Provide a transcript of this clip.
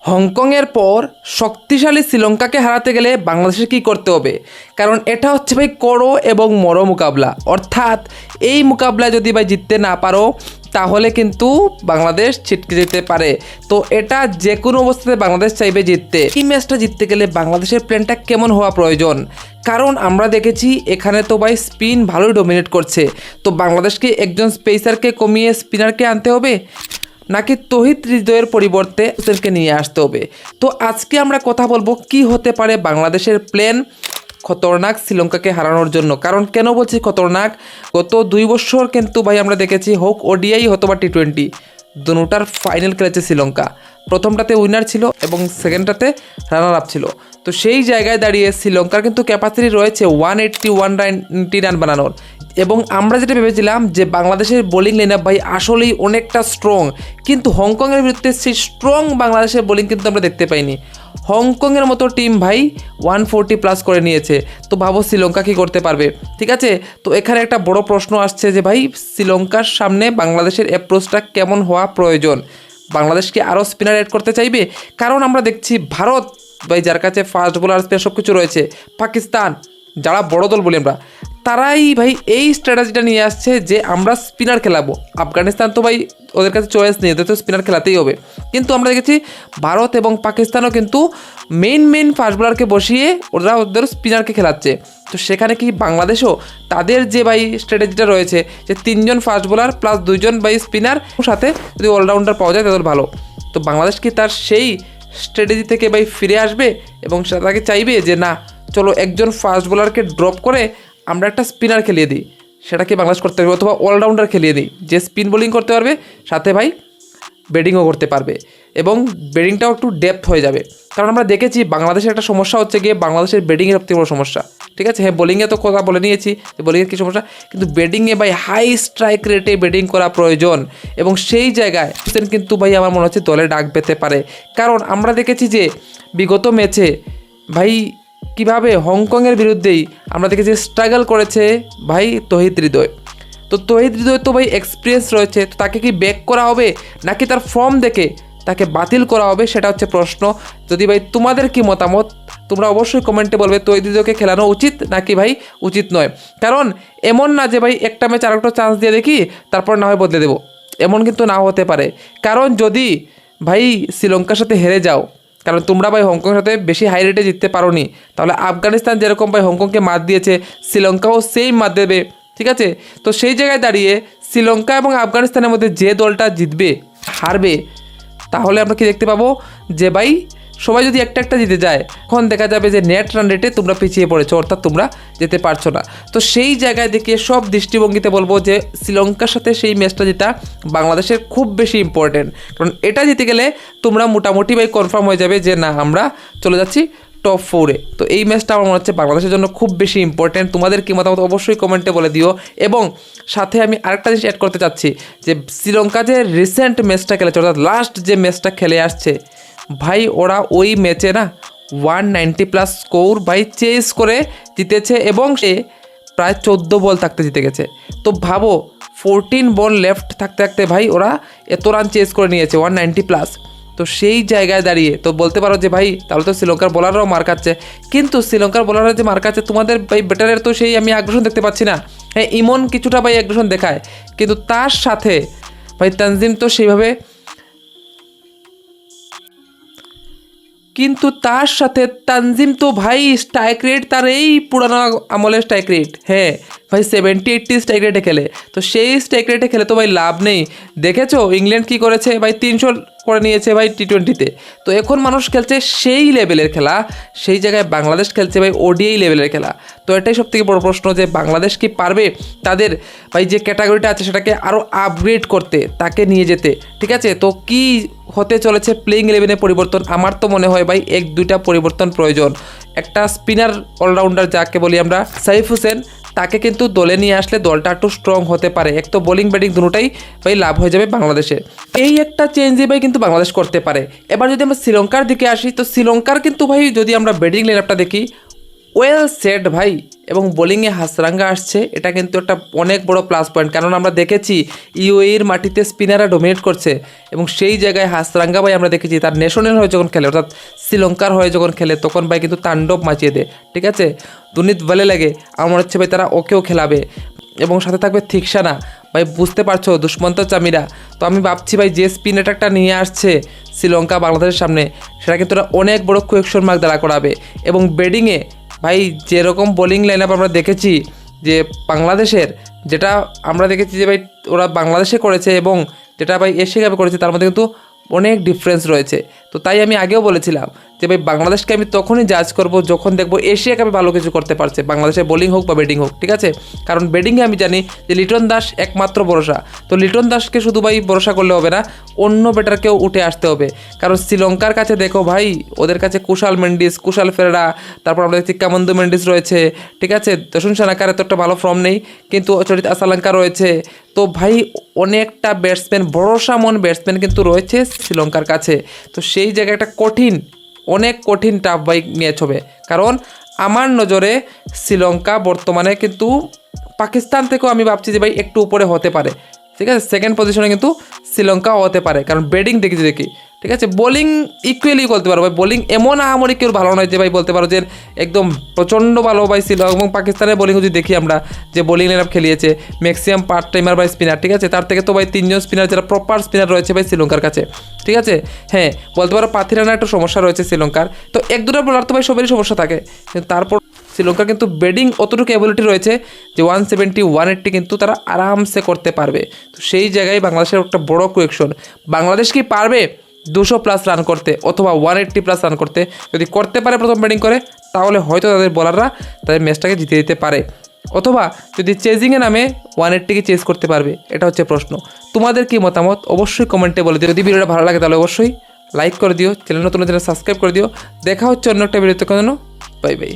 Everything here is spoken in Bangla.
হংকংয়ের পর শক্তিশালী শ্রীলঙ্কাকে হারাতে গেলে বাংলাদেশের কী করতে হবে? কারণ এটা হচ্ছে ভাই করো এবং মরো মোকাবলা। অর্থাৎ এই মোকাবলায় যদি ভাই জিততে না পারো তাহলে কিন্তু বাংলাদেশ ছিটকে যেতে পারে। তো এটা যে কোনো অবস্থাতে বাংলাদেশ চাইবে জিততে। এই ম্যাচটা জিততে গেলে বাংলাদেশের প্ল্যানটা কেমন হওয়া প্রয়োজন? কারণ আমরা দেখেছি এখানে তো ভাই স্পিন ভালোই ডমিনেট করছে। তো বাংলাদেশকে একজন স্পেসারকে কমিয়ে স্পিনারকে আনতে হবে, নাকি তৌহিদ হৃদয়ের পরিবর্তে হোসেনকে নিয়ে আসতে হবে? তো আজকে আমরা কথা বলবো কি হতে পারে বাংলাদেশের প্ল্যান খতরনাক শ্রীলঙ্কাকে হারানোর জন্য। কারণ কেন বলছি খতরনাক? গত 2 বছর কিন্তু ভাই আমরা দেখেছি, হোক ওডিআই অথবা টি20, দুটার ফাইনাল খেলেছে শ্রীলঙ্কা। প্রথমটাতে উইনার ছিল এবং সেকেন্ডটাতে রানার আপ ছিল। তো সেই জায়গায় দাঁড়িয়ে শ্রীলঙ্কার কিন্তু ক্যাপাসিটি রয়েছে 180-190 রান বানানোর। এবং আমরা যেটা ভেবেছিলাম যে বাংলাদেশের বোলিং লাইন আপ ভাই আসলেই অনেকটা স্ট্রং, কিন্তু হংকংয়ের বিরুদ্ধে সেই স্ট্রং বাংলাদেশের বোলিং কিন্তু আমরা দেখতে পাইনি। হংকংয়ের মতো টিম ভাই 140+ করে নিয়েছে। তো ভাবো শ্রীলঙ্কা কী করতে পারবে? ঠিক আছে, তো এখানে একটা বড় প্রশ্ন আসছে যে ভাই শ্রীলঙ্কার সামনে বাংলাদেশের অ্যাপ্রোচটা কেমন হওয়া প্রয়োজন? বাংলাদেশ কি আরও স্পিনার অ্যাড করতে চাইবে? কারণ আমরা দেখছি ভারত ভাই, যার কাছে ফাস্ট বোলার স্পিনার সব কিছু রয়েছে, পাকিস্তান, যারা বড় দল বলি আমরা, তারাই ভাই এই স্ট্র্যাটেজিটা নিয়ে আসছে যে আমরা স্পিনার খেলাবো। আফগানিস্তান তো ভাই ওদের কাছে চয়েস নেই, ওদের তো স্পিনার খেলাতেই হবে। কিন্তু আমরা দেখেছি ভারত এবং পাকিস্তানও কিন্তু মেইন ফাস্ট বোলারকে বসিয়ে ওরা ওদের স্পিনারকে খেলাচ্ছে। তো সেখানে কি বাংলাদেশও তাদের যে ভাই স্ট্র্যাটেজিটা রয়েছে যে 3 জন ফাস্ট বোলার প্লাস 2 জন ভাই স্পিনার, সাথে যদি অলরাউন্ডার পাওয়া যায় তাদের ভালো। তো বাংলাদেশ কি তার সেই স্ট্র্যাটেজি থেকে ভাই ফিরে আসবে এবং তাকে চাইবে যে না চলো একজন ফাস্ট বোলারকে ড্রপ করে আমরা একটা স্পিনার খেলিয়ে দিই? সেটাকে বাংলাদেশ করতে পারবে, অথবা অলরাউন্ডার খেলিয়ে দিই যে স্পিন বোলিং করতে পারবে, সাথে ভাই ব্যাটিংও করতে পারবে এবং ব্যাটিংটাও একটু ডেপথ হয়ে যাবে। কারণ আমরা দেখেছি বাংলাদেশের একটা সমস্যা হচ্ছে গিয়ে বাংলাদেশের ব্যাটিংয়ের সবথেকে বড় সমস্যা। ঠিক আছে, হ্যাঁ বোলিংয়ে তো কথা বলে নিয়েছি যে বোলিংয়ের কী সমস্যা, কিন্তু ব্যাটিংয়ে ভাই হাই স্ট্রাইক রেটে ব্যাটিং করা প্রয়োজন। এবং সেই জায়গায় হোসেন কিন্তু ভাই আমার মনে হচ্ছে দলে ডাক পেতে পারে। কারণ আমরা দেখেছি যে বিগত ম্যাচে ভাই কীভাবে হংকংয়ের বিরুদ্ধেই আমরা দেখেছি স্ট্রাগল করেছে ভাই তৌহিদ হৃদয়। তো তৌহিদ হৃদয় তো ভাই এক্সপিরিয়েন্স রয়েছে, তো তাকে কি ব্যাক করা হবে নাকি তার ফর্ম দেখে তাকে বাতিল করা হবে, সেটা হচ্ছে প্রশ্ন। যদি ভাই তোমাদের কি মতামত তোমরা অবশ্যই কমেন্টে বলবে, তৌহিদ হৃদয়কে খেলানো উচিত নাকি ভাই উচিত নয়। কারণ এমন না যে ভাই একটা ম্যাচ আরেকটা চান্স দিয়ে দেখি তারপর না হয় বদলে দেবো, এমন কিন্তু না হতে পারে। কারণ যদি ভাই শ্রীলঙ্কার সাথে হেরে যাও, কারণ তোমরা ভাই হংকংয়ের সাথে বেশি হাই রেটে জিততে পারো নি, তাহলে আফগানিস্তান যেরকম ভাই হংকংকে মাত দিয়েছে শ্রীলঙ্কাও সেম মাত দেবে। ঠিক আছে, তো সেই জায়গায় দাঁড়িয়ে শ্রীলঙ্কা এবং আফগানিস্তানের মধ্যে যে দলটা জিতবে হারবে, তাহলে আমরা কি দেখতে পাবো যে ভাই সবাই যদি একটা জিতে যায়, তখন দেখা যাবে যে নেট রান রেটে তোমরা পিছিয়ে পড়েছো, অর্থাৎ তোমরা যেতে পারছো না। তো সেই জায়গায় দেখে সব দৃষ্টিভঙ্গিতে বলবো যে শ্রীলঙ্কার সাথে সেই ম্যাচটা জেতা বাংলাদেশের খুব বেশি ইম্পর্টেন্ট। কারণ এটা জিতে গেলে তোমরা মোটামুটি ভাই কনফার্ম হয়ে যাবে যে না আমরা চলে যাচ্ছি টপ 4-এ। তো এই ম্যাচটা আমার মনে হচ্ছে বাংলাদেশের জন্য খুব বেশি ইম্পর্টেন্ট। তোমাদের কি মতামত অবশ্যই কমেন্টে বলে দিও। এবং সাথে আমি আরেকটা জিনিস অ্যাড করতে চাচ্ছি যে শ্রীলঙ্কা যে রিসেন্ট ম্যাচটা খেলেছে, অর্থাৎ লাস্ট যে ম্যাচটা খেলে আসছে ভাই, ওরা ওই ম্যাচে না 190+ স্কোর ভাই চেস করে জিতেছে এবং সে প্রায় 14 বল থাকতে জিতে গেছে। তো ভাবো 14 বল লেফট থাকতে থাকতে ভাই ওরা এত রান চেস করে নিয়েছে 190+। তো সেই জায়গায় দাঁড়িয়ে তো বলতে পারো যে ভাই তাহলে তো শ্রীলঙ্কার বোলাররাও মার খাচ্ছে, কিন্তু শ্রীলঙ্কার বোলাররা যে মার খাচ্ছে তোমাদের ভাই ব্যাটারের তো সেই আমি আগ্রাসন দেখতে পাচ্ছি না। হ্যাঁ ইমন কিছুটা ভাই আগ্রাসন দেখায়, কিন্তু তার সাথে ভাই তানজিম তো সেইভাবে, কিন্তু তার সাথে তানজিম তো ভাই স্ট্রাইক রেট তার এই পুরানো আমলের স্ট্রাইক রেট, হ্যাঁ ভাই 70-80 স্ট্রাইক রেটে খেলে। তো সেই স্ট্রাইক রেটে খেলে তো ভাই লাভ নেই। দেখেছো ইংল্যান্ড কি করেছে ভাই, 300 করে নিয়েছে ভাই টি20-তে। তো এখন মানুষ খেলছে সেই লেভেলের খেলা, সেই জায়গায় বাংলাদেশ খেলছে ভাই ওডিআই লেভেলের খেলা। তো এটাই সবথেকে বড় প্রশ্ন যে বাংলাদেশ কি পারবে তাদের ভাই যে ক্যাটাগরিটা আছে সেটাকে আরও আপগ্রেড করতে, তাকে নিয়ে যেতে। ঠিক আছে, তো কি হতে চলেছে প্লেইং 11-এ পরিবর্তন? আমার তো মনে হয় ভাই 1-2টা পরিবর্তন প্রয়োজন। একটা স্পিনার অলরাউন্ডার যাকে বলি আমরা সাইফ হোসেন, তাকে কিন্তু দলে নিয়ে আসলে দলটা একটু স্ট্রং হতে পারে। এক তো বোলিং ব্যাটিং দুটোটাই ভাই লাভ হয়ে যাবে বাংলাদেশে। এই একটা চেঞ্জই ভাই কিন্তু বাংলাদেশ করতে পারে। এবার যদি আমরা শ্রীলঙ্কার দিকে আসি, তো শ্রীলঙ্কার কিন্তু ভাই যদি আমরা ব্যাটিং লাইন আপটা দেখি ওয়েল সেট ভাই, এবং বোলিংয়ে হাসরাঙ্গা আসছে, এটা কিন্তু একটা অনেক বড় প্লাস পয়েন্ট। কারণ আমরা দেখেছি ইউএইর মাটিতে স্পিনাররা ডোমিনেট করছে এবং সেই জায়গায় হাসরাঙ্গা ভাই আমরা দেখেছি তার ন্যাশনাল হয়ে যখন খেলে, অর্থাৎ শ্রীলঙ্কার হয়ে যখন খেলে, তখন ভাই কিন্তু তাণ্ডব মাচিয়ে দেয়। ঠিক আছে, দুর্নীত ভালো লাগে, আমার হচ্ছে ভাই তারা ওকেও খেলাবে এবং সাথে থাকবে থিকসানা। ভাই বুঝতে পারছো দুষ্মন্ত চামিরা। তো আমি ভাবছি ভাই যে স্পিন অ্যাটাকটা নিয়ে আসছে শ্রীলঙ্কা বাংলাদেশের সামনে, সেটা কিন্তু ওরা অনেক বড় কোয়েকশন মার্ক দাঁড়া করাবে। এবং ব্যাটিংয়ে ভাই যেরকম বোলিং লাইন আপ আমরা দেখেছি যে বাংলাদেশের, যেটা আমরা দেখেছি যে ভাই ওরা বাংলাদেশে করেছে এবং যেটা ভাই এশিয়া কাপে করেছে, তার মধ্যে কিন্তু অনেক ডিফারেন্স রয়েছে। তো তাই আমি আগেও বলেছিলাম যে ভাই বাংলাদেশকে আমি তখনই জাজ করব যখন দেখবো এশিয়া কাপে ভালো কিছু করতে পারছে, বাংলাদেশের বোলিং হোক বা ব্যাটিং হোক। ঠিক আছে, কারণ ব্যাটিংয়ে আমি জানি যে লিটন দাস একমাত্র ভরসা। তো লিটন দাসকে শুধু ভাই ভরসা করলে হবে না, অন্য ব্যাটারকেও উঠে আসতে হবে। কারণ শ্রীলঙ্কার কাছে দেখো ভাই, ওদের কাছে কুশাল মেন্ডিস, কুশাল ফেরেরা, তারপর আমরা দেখছি কামন্দু মেন্ডিস রয়েছে। ঠিক আছে, দর্শন সানাকার এত একটা ভালো ফর্ম নেই, কিন্তু চরিত আসালাঙ্কা রয়েছে। তো ভাই অনেকটা ব্যাটসম্যান, ভরসা মন ব্যাটসম্যান কিন্তু রয়েছে শ্রীলঙ্কার কাছে। তো সেই জায়গায় একটা অনেক কঠিন টাফ বাইক ম্যাচ হবে। কারণ আমার নজরে শ্রীলঙ্কা বর্তমানে কিন্তু পাকিস্তান থেকেও আমি ভাবছি যে ভাই একটু উপরে হতে পারে। ঠিক আছে, সেকেন্ড পজিশনে কিন্তু শ্রীলঙ্কাও হতে পারে, কারণ ব্যাটিং দেখি। ঠিক আছে, বোলিং ইকুয়ালি বলতে পারো ভাই, বোলিং এমন আহামরি কেউ ভালো নয় যে ভাই বলতে পারো যে একদম প্রচণ্ড ভালো ভাই ছিল। এবং পাকিস্তানের বোলিং যদি দেখি আমরা, যে বোলিং লাইন আপ খেলিয়েছে ম্যাক্সিমাম পার্ট টাইমার ভাই স্পিনার। ঠিক আছে, তার থেকে তো ভাই 3 জন স্পিনার যারা প্রপার স্পিনার রয়েছে ভাই শ্রীলঙ্কার কাছে। ঠিক আছে, হ্যাঁ বলতে পারো পাথিরানার একটু সমস্যা রয়েছে শ্রীলঙ্কার। তো 1-2টা বোলার তো ভাই সবেরই সমস্যা থাকে, কিন্তু তারপর শ্রীলঙ্কার কিন্তু ব্যাটিং অতটুকু অ্যাবিলিটি রয়েছে যে 170 180 কিন্তু তারা আরামসে করতে পারবে। তো সেই জায়গায় বাংলাদেশের একটা বড় কোয়েকশন। বাংলাদেশ কি পারবে 200+ রান করতে অথবা 180+ রান করতে? যদি করতে পারে প্রথম ব্যাটিং করে, তাহলে হয়তো তাদের বোলাররা তাদের ম্যাচটাকে জিতে দিতে পারে। অথবা যদি চেজিংয়ে নামে 180কে চেজ করতে পারবে, এটা হচ্ছে প্রশ্ন। তোমাদের কি মতামত অবশ্যই কমেন্টে বলে দিও। যদি ভিডিওটা ভালো লাগে তাহলে অবশ্যই লাইক করে দিও, চ্যানেল নতুন চ্যানেল সাবস্ক্রাইব করে দিও। দেখা হচ্ছে অন্য একটা ভিডিওতে। কেন, বাই বাই।